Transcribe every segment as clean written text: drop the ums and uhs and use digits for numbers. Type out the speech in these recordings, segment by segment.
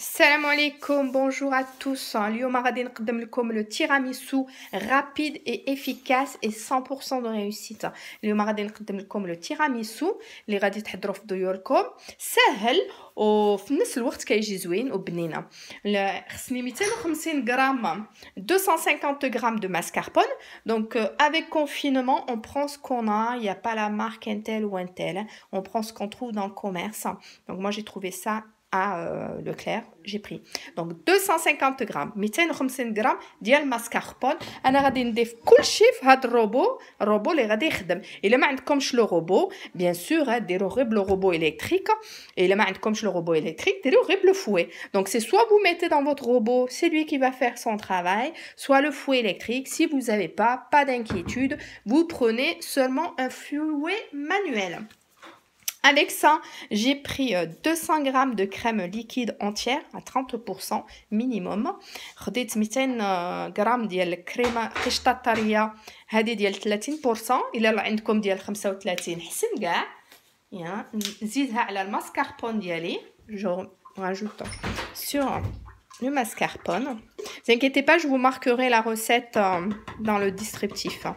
Salam alaikum, bonjour à tous. اليوم غادي نقدم لكم le tiramisu rapide et efficace et 100% de réussite. اليوم غادي نقدم لكم le tiramisu اللي غادي تحضروه في ديوركم سهل وفي نفس الوقت كيجي زوين وبنينه. خصني 250 غرام 250 grammes de mascarpone. Donc avec confinement, on prend ce qu'on a, il n'y a pas la marque Intel ou Intel. On prend ce qu'on trouve dans le commerce. Donc moi j'ai trouvé ça à Leclerc, j'ai pris. Donc 250 grammes, 250 grammes ديال الماسكاربون. انا غادي نضيف كلشي في هذا الروبو اللي غادي يخدم. الا ما عندكمش لو روبو بيان سور ديروا غير بلو روبو الكتريك. الا ما عندكمش لو روبو الكتريك ديروا غير بلو fouet. Donc c'est soit vous mettez dans votre robot, c'est lui qui va faire son travail, soit le fouet électrique. Si vous n'avez pas d'inquiétude, vous prenez seulement un fouet manuel. Avec ça, j'ai pris 200 grammes de crème liquide entière à 30% minimum. خديت 200 غرام ديال الكريمه قشطه طريه هذه ديال 30%. الا عندكم ديال 35 حسن كاع. نزيدها على الماسكاربون ديالي. Je rajoute sur le mascarpone. Ne vous inquiétez pas, je vous marquerai la recette dans le descriptif.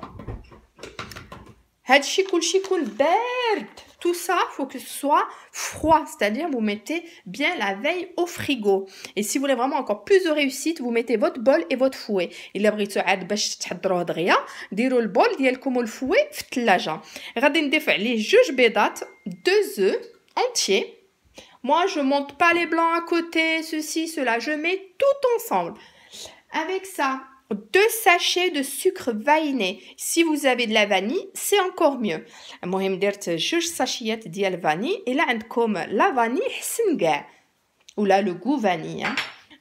هادشي كلشي يكون بارد. Tout ça, il faut que ce soit froid, c'est-à-dire vous mettez bien la veille au frigo. Et si vous voulez vraiment encore plus de réussite, vous mettez votre bol et votre fouet. إلا بغيتو عاد باش تحضروه دغيا ديروا البول ديالكم والفouet في الثلاجة. غادي نضيف عليه جوج بيضات, 2 œufs entiers. Moi, je monte pas les blancs à côté, ceci, cela, je mets tout ensemble. Avec ça, 2 sachets de sucre vanillé. Si vous avez de la vanille, c'est encore mieux. المهم درت 2 ساشيات ديال vanille. Et là, عندكم la vanille حسن كاع. Ou là, le goût vanille.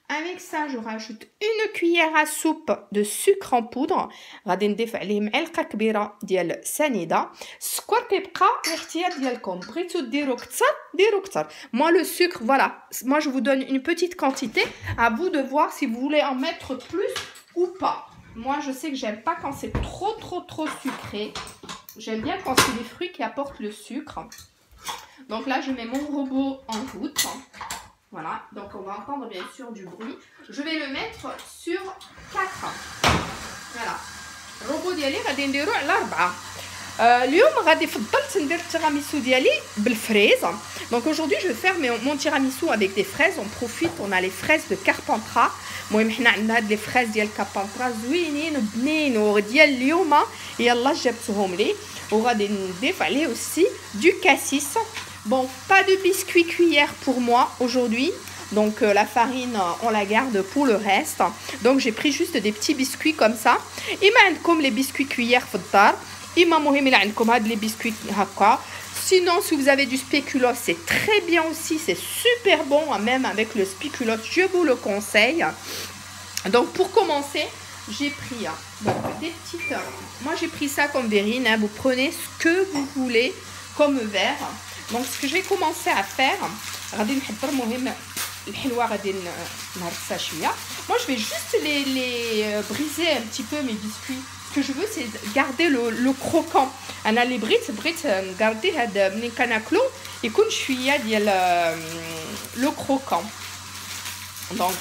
Avec ça, je rajoute une cuillère à soupe de sucre en poudre. غادي نضيف عليه معلقة كبيرة ديال سنيدة. السكر كيبقى الاختيار ديالكم. بغيتو ديروا كثر ديروا كثر. Moi, le sucre, voilà. Moi, je vous donne une petite quantité. À vous de voir si vous voulez en mettre plus ou pas. Moi, je sais que j'aime pas quand c'est trop sucré. J'aime bien quand c'est les fruits qui apportent le sucre. Donc là, je mets mon robot en route. Voilà, donc on va entendre bien sûr du bruit. Je vais le mettre sur 4. Voilà. الروبو ديالي غادي نديرو على 4. اليوم غادي فضلت ندير التيراميسو ديالي بالفريز. Donc aujourd'hui, je vais faire mon tiramisu avec des fraises. On profite, on a les fraises de Carpentras. المهم حنا عندنا هاد لي فريز ديال كابانطرا زوينين وبنين وديال اليوم يلا جبتهم لي. وغادي نضيف عليه aussi du cassis. Bon, pas de biscuits cuillère pour moi aujourd'hui. Donc la farine, on la garde pour le reste. Donc j'ai pris juste des petits biscuits comme ça. إما عندكم les biscuits cuillère في الدار. إما مهم إلا عندكم هاد les biscuits هكا. Sinon, si vous avez du spéculoos, c'est très bien aussi. C'est super bon, même avec le spéculoos, je vous le conseille. Donc, pour commencer, j'ai pris des petites... Moi, j'ai pris ça comme verrine. Hein. Vous prenez ce que vous voulez comme verre. Donc, ce que je vais commencer à faire... Moi, je vais juste les briser un petit peu, mes biscuits. Ce que je veux, c'est garder le croquant. أنا اللي بغيت نغاردي هاد ملي كناكلو يكون شويه ديال لو كروكون. دونك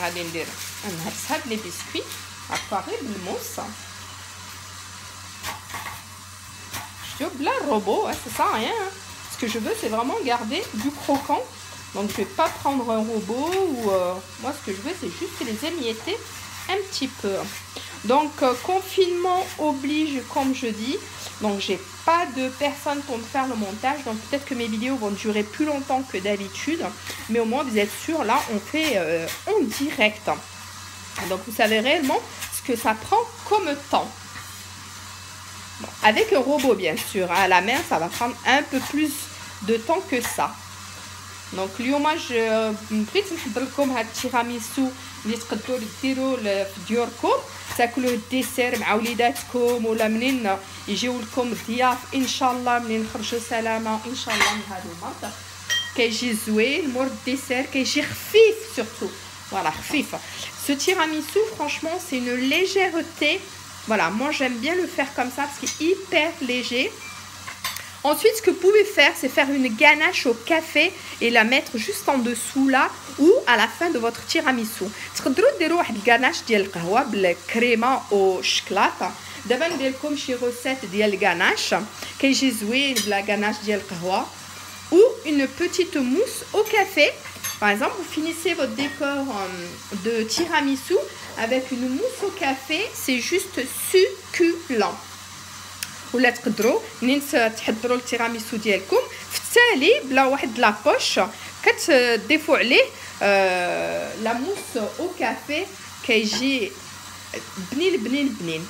غادي ندير نهرس هاد لي بسكوي هكا غير بالموس. شتو بلا الروبو سي سا rien. Ce que je veux, c'est vraiment garder du croquant. Donc je vais pas prendre un robot ou moi ce que je veux, c'est juste les émietter un petit peu. Donc confinement oblige, comme je dis. Donc j'ai pas de personne pour me faire le montage. Donc peut-être que mes vidéos vont durer plus longtemps que d'habitude. Mais au moins vous êtes sûr, là on fait en direct. Donc vous savez réellement ce que ça prend comme temps. Bon, avec un robot bien sûr. À la main ça va prendre un peu plus de temps que ça. Donc اليوم بغيت نحضر لكم هاد التيراميسو اللي تقدروا ديروا في ديوركم. تاكلوه الديسير مع وليداتكم ولا منين يجيو لكم الضياف ان شاء الله منين نخرجوا سلامه ان شاء الله من هذا المرض. كيجي زوين مور الديسير كيجي خفيف surtout. Voilà, خفيف. Ce tiramisu franchement c'est une légèreté. Voilà, moi j'aime bien le faire comme ça parce qu'il est hyper léger. Ensuite, ce que vous pouvez faire, c'est faire une ganache au café et la mettre juste en dessous là ou à la fin de votre tiramisu. تقدروا ديروا واحد الغاناش ديال القهوه بالكريمه او الشوكولاته. دابا ندير لكم شي روسيت ديال الغاناش كيجي زوين بلا غاناش ديال القهوه ou une petite mousse au café. Par exemple, vous finissez votre décor de tiramisu avec une mousse au café, c'est juste succulent. ولا تقدروا منين تحضروا التيراميسو ديالكم في التالي بلا واحد لابوش كتضيفوا عليه لا موس او كافي كيجي بنين بنين بنين.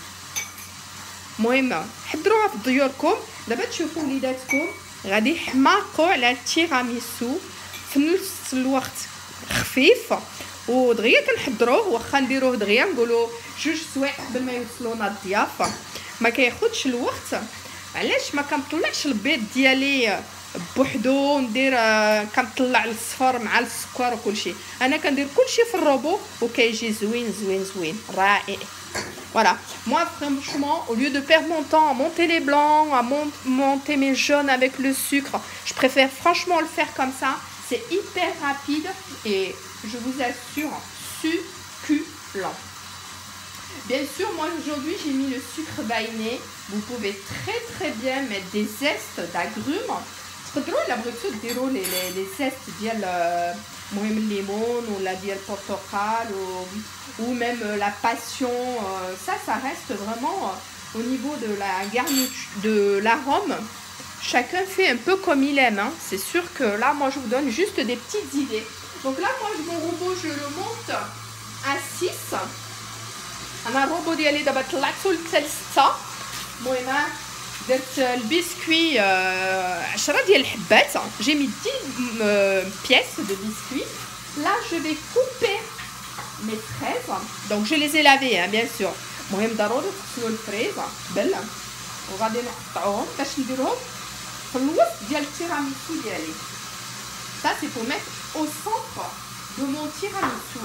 المهم حضروها في ديوركم. دابا تشوفوا وليداتكم غادي يحماقوا على التيراميسو في نفس الوقت خفيف ودغيا كنحضروه. واخا نديروه دغيا نقولوا 2 سوايع قبل ما يوصلونا الضيافه ما كياخذش الوقت. علاش ما كنطلعش البيض ديالي بوحدو ندير كنطلع الصفر مع السكر وكلشي. انا كندير كلشي في الروبو وكيجي زوين زوين زوين رائع. Voilà, moi franchement, au lieu de perdre mon temps à monter les blancs, à monter mes jaunes avec le sucre, je préfère franchement le faire comme ça. C'est hyper rapide et je vous assure, succulent. Bien sûr, moi aujourd'hui j'ai mis le sucre vainé. Vous pouvez très bien mettre des zestes d'agrumes. تقدروا لا بغيتو ديروا les zestes ديال المهم الليمون ولا ديال البرتقال ou même la passion. Ça reste vraiment au niveau de la garniture, de l'arôme. Chacun fait un peu comme il aime. Hein. C'est sûr que là, moi je vous donne juste des petites idées. Donc là, moi mon robot je le monte à 6. انا الروبو ديالي دابا طلعتو حتى ل6. المهم درت البسكوي 10 ديال الحبات. j'ai mis 10 pièces de biscuits. Là je vais couper mes fraises. Donc je les ai lavées hein, bien sûr. المهم ضروري تغسلوا الفريز قبل وغادي نقطعوهم باش نديرهم في الوسط ديال التيراميسو ديالي. Ça c'est pour mettre au centre de mon tiramisu.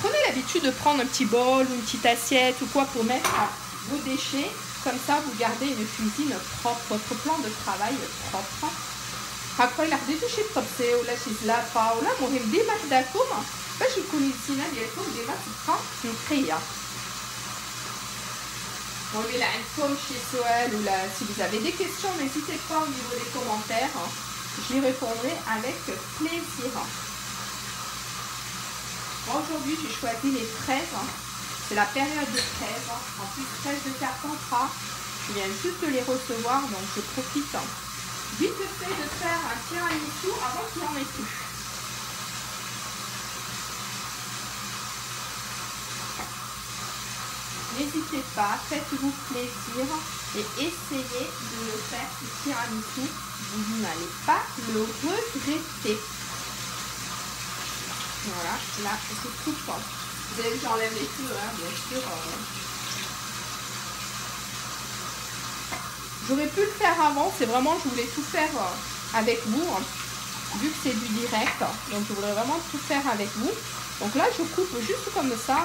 Prenez l'habitude de prendre un petit bol ou une petite assiette ou quoi pour mettre vos déchets. Comme ça, vous gardez une cuisine propre, votre plan de travail propre. هكا إلا خديتو شي طبسي ولا شي زلافة ولا مهم ديما حداكم باش يكون الزينة ديالكم ديما تبقى نقية. Bon, إلا عندكم شي سؤال ولا si vous avez des questions, n'hésitez pas au niveau des commentaires. J'y répondrai avec plaisir. Aujourd'hui, j'ai choisi les fraises. C'est la période de fraises. En plus, fraises de Carpentras. Je viens juste de les recevoir, donc je profite vite fait de faire un tiramisu avant qu'il n'y en ait plus. N'hésitez pas, faites-vous plaisir et essayez de le faire ce tiramisu. Vous n'allez pas le regretter. Voilà, là je coupe. Vous avez vu, j'enlève les feux, hein, bien sûr. J'aurais pu le faire avant, c'est vraiment, je voulais tout faire avec vous, hein, vu que c'est du direct. Donc je voudrais vraiment tout faire avec vous. Donc là, je coupe juste comme ça,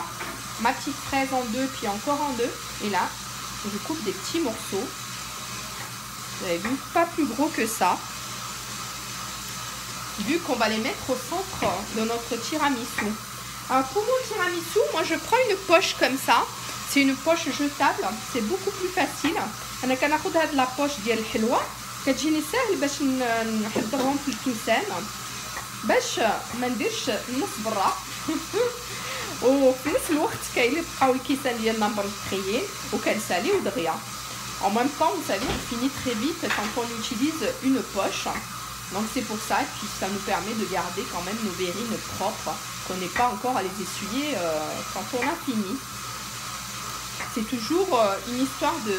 ma petite fraise en deux, puis encore en deux. Et là, je coupe des petits morceaux. Vous avez vu, pas plus gros que ça. Vu qu'on va les mettre au centre de notre tiramisu. Alors pour mon tiramisu, moi je prends une poche comme ça. C'est une poche jetable, c'est beaucoup plus facile. انا كناخذ هاد لابوش ديال الحلوه كتجيني ساهل باش نحضرهم في الكيسان باش ما نديرش النص برا وفي نفس الوقت كيبقاو الكيسان ديالنا مرطخيين وكنساليو دغيا. En même temps, vous savez, on finit très vite quand on utilise une poche. Donc c'est pour ça, et puis ça nous permet de garder quand même nos verrines propres, qu'on n'ait pas encore à les essuyer quand on a fini. C'est toujours une histoire de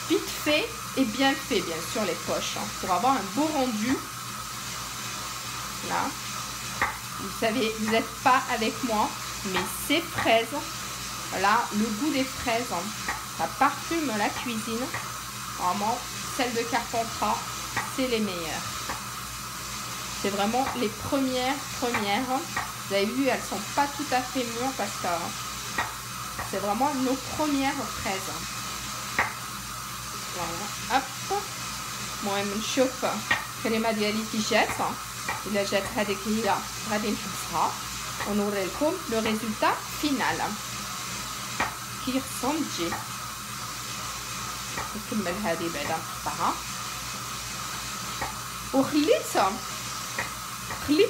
vite fait et bien fait, bien sûr, les poches, hein, pour avoir un beau rendu. Là, vous savez, vous n'êtes pas avec moi, mais ces fraises, là, le goût des fraises, hein, ça parfume la cuisine. Vraiment, celles de Carpentras, c'est les meilleures. C'est vraiment les premières. Vous avez vu, elles sont pas tout à fait mûres parce que c'est vraiment nos premières fraises. Voilà, hop. المهم نشوف الكريمه ديالي كي جات. الا جات هذيك هي غادي نحبسها ونوري لكم لو ريزولتا فينال كي خصهم تجي. نكمل هذه بعدا نقطعها. وخليت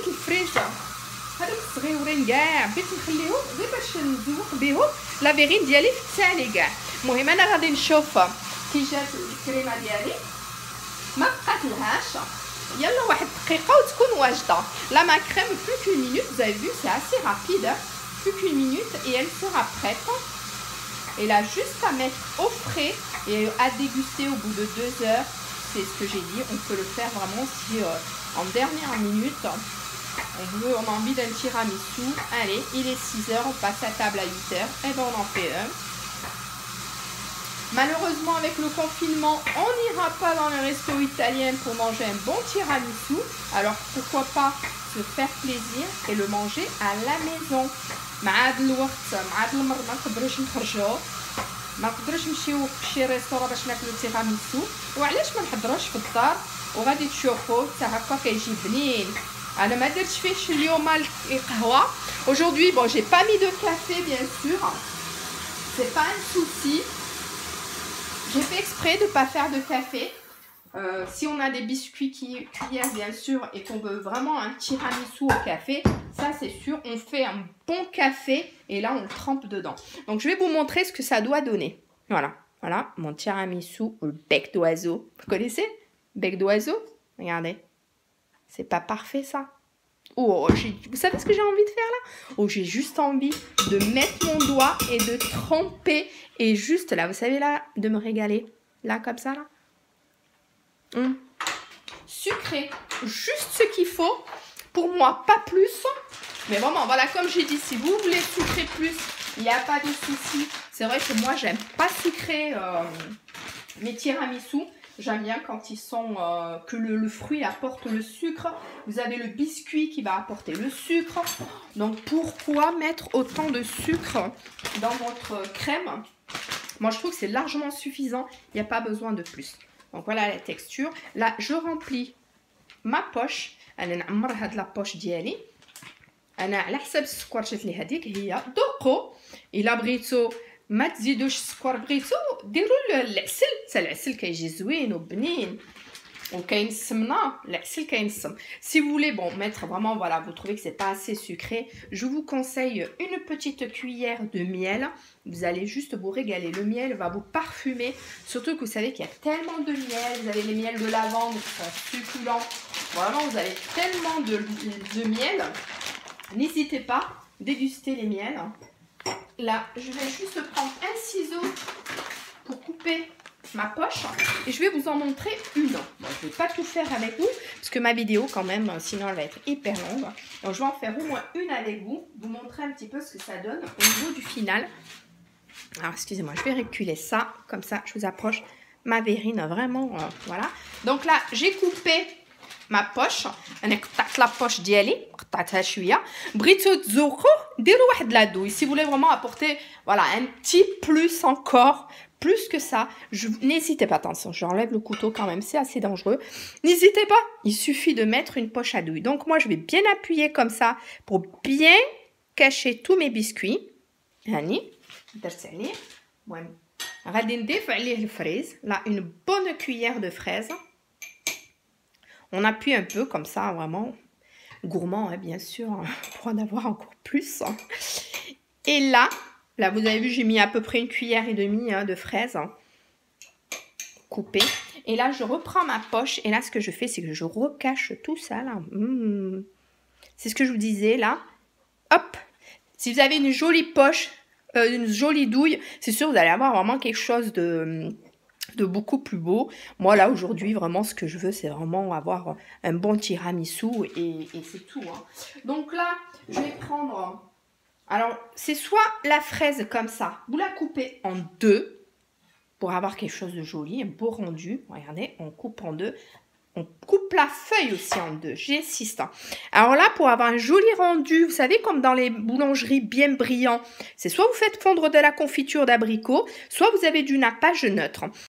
الفريزه هذوك الصغيورين كاع بغيت نخليهم غير باش نذوق بهم لا فيغين ديالي في الثاني كاع. المهم انا غادي نشوف كي جات الكريمه ديالي. ما بقاتلهاش، يلا واحد دقيقه وتكون واجده. لا ما crème plus qu'une minute, vous avez vu c'est assez rapide, plus qu'une minute et elle sera prête. Et là juste à mettre au frais et à déguster au bout de 2 heures. C'est ce que j'ai dit, on peut le faire vraiment si en dernière minute on a envie d'un tiramisu. Allez, il est 6 heures, on passe à table à 8 heures, et ben on en fait un. Malheureusement avec le confinement on n'ira pas dans le resto italien pour manger un bon tiramisu, alors pourquoi pas se faire plaisir et le manger à la maison. مع هذا الوقت مع هذا المر ما نقدروش نخرجوا، ما نقدروش نمشيو لشي ريستوران باش ناكلو تيراميسو، وعلاش ما نحضروش في الدار وغادي تشوفوا حتى هكا كيجي بنين. انا ما درتش فيهش اليوم القهوه. Aujourd'hui bon j'ai pas mis de café bien sûr, c'est pas un souci. J'ai fait exprès de pas faire de café. Si on a des biscuits cuillères bien sûr et qu'on veut vraiment un tiramisu au café, ça c'est sûr, on fait un bon café et là on trempe dedans. Donc je vais vous montrer ce que ça doit donner. Voilà, voilà mon tiramisu au bec d'oiseau. Vous connaissez? Bec d'oiseau? Regardez, c'est pas parfait ça. Oh, vous savez ce que j'ai envie de faire là? Oh, j'ai juste envie de mettre mon doigt et de tremper et juste là, vous savez là, de me régaler. Là, comme ça là. Sucré, juste ce qu'il faut. Pour moi, pas plus. Mais vraiment, voilà, comme j'ai dit, si vous voulez sucrer plus, il n'y a pas de souci. C'est vrai que moi, j'aime pas sucrer mes tiramisu. J'aime bien quand ils sont que le fruit apporte le sucre. Vous avez le biscuit qui va apporter le sucre. Donc pourquoi mettre autant de sucre dans votre crème? Moi je trouve que c'est largement suffisant. Il n'y a pas besoin de plus. Donc voilà la texture. Là je remplis ma poche. انا نعمر هاد لا بوش ديالي. انا على حسب السكر جات لي هذيك هي ذوقوا. الا بغيتو ما تزيدوش السكر، بغيتو ديروا العسل، حتى العسل كيجي زوين وبنين وكاين السمنه، العسل كاين السم. Si vous voulez bon mettre vraiment voilà, vous trouvez que c'est pas assez sucré, je vous conseille une petite cuillère de miel. Vous allez juste vous régaler. Le miel va vous parfumer, surtout que vous savez qu'il y a tellement de miel. Vous avez les miels de lavande qui sont succulents. Vraiment, vous avez tellement de miel. N'hésitez pas, dégustez les miels. Là, je vais juste prendre un ciseau pour couper ma poche et je vais vous en montrer une. Bon, je ne vais pas tout faire avec vous parce que ma vidéo quand même, sinon elle va être hyper longue. Donc je vais en faire au moins une avec vous, vous montrer un petit peu ce que ça donne au niveau du final. Alors excusez-moi, je vais reculer ça, comme ça je vous approche ma verrine vraiment, voilà. Donc là, j'ai coupé ma poche. انا قطعت لا بوش ديالي، قطعتها شويه. بغيتو تزوقوا ديروا واحد لا douille. Si vous voulez vraiment apporter voilà un petit plus encore, plus que ça, n'hésitez pas. Attention, j'enlève le couteau quand même, c'est assez dangereux. N'hésitez pas, il suffit de mettre une poche à douille. Donc moi je vais bien appuyer comme ça pour bien cacher tous mes biscuits. هاني درت عليه. المهم غادي نضيف عليه الفريز. Là une bonne cuillère de fraises. On appuie un peu comme ça, vraiment gourmand, hein, bien sûr, pour en avoir encore plus. Et là, vous avez vu, j'ai mis à peu près 1,5 cuillère de fraises coupées. Et là, je reprends ma poche. Et là, ce que je fais, c'est que je recache tout ça, là. C'est ce que je vous disais, là. Hop. Si vous avez une jolie poche, une jolie douille, c'est sûr, vous allez avoir vraiment quelque chose de beaucoup plus beau. Moi là aujourd'hui vraiment ce que je veux c'est vraiment avoir un bon tiramisu et c'est tout hein. Donc là je vais prendre, alors c'est soit la fraise comme ça, vous la coupez en deux pour avoir quelque chose de joli, un beau rendu. Regardez, on coupe en deux. On coupe la feuille aussi en deux, j'insiste. Alors là, pour avoir un joli rendu, vous savez, comme dans les boulangeries bien brillants, c'est soit vous faites fondre de la confiture d'abricot, soit vous avez du nappage neutre.